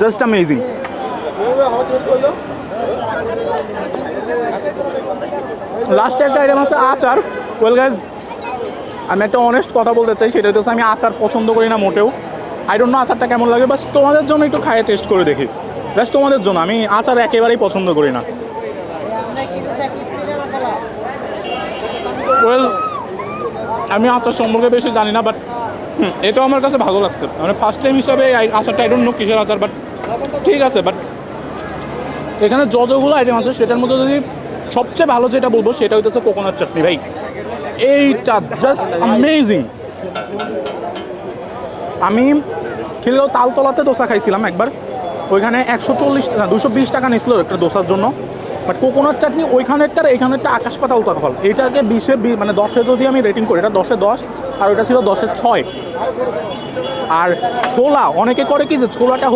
Just amazing. লাস্টে একটা item আছে আচার। ওয়েল গাইজ, আমি একটা অনেস্ট কথা বলতে চাই, সেটা হচ্ছে আমি আচার পছন্দ করি না মোটেও। আই ডোন্ট নো আচারটা কেমন লাগে, বাস তোমাদের জন্য একটু খাইয়ে টেস্ট করে দেখি, ব্যাস তোমাদের জন্য। আমি আচার একেবারেই পছন্দ করি না। ওয়েল, আমি আচার সম্পর্কে বেশি জানি না, বাট এটাও আমার কাছে ভালো লাগছে। মানে ফার্স্ট টাইম হিসাবে আচারটা আই ডোন্ট নো কিসের আচার, বাট ঠিক আছে। বাট এখানে যতগুলো আইটেম আছে সেটার মধ্যে যদি সবচেয়ে ভালো যেটা বলবো সেটা হইতেছে কোকোনাট চাটনি। ভাই এইটা জাস্ট অ্যামেজিং। আমি খিলগাঁও তালতলাতে দোসা খাইছিলাম একবার, ওইখানে 140 টাকা 220 টাকা নিয়েছিল একটা দোসার জন্য। বাট কোকোনাট চাটনি ওইখানেরটার এইখানেরটা আকাশ পাতাল তফাৎ। এটাকে 20-এ 20, মানে 10-এ যদি আমি রেটিং করি, এটা 10-এ 10, আর ওইটা ছিল 10-এ 6। আর ছোলা, অনেকে করে কি যে ছোলাটা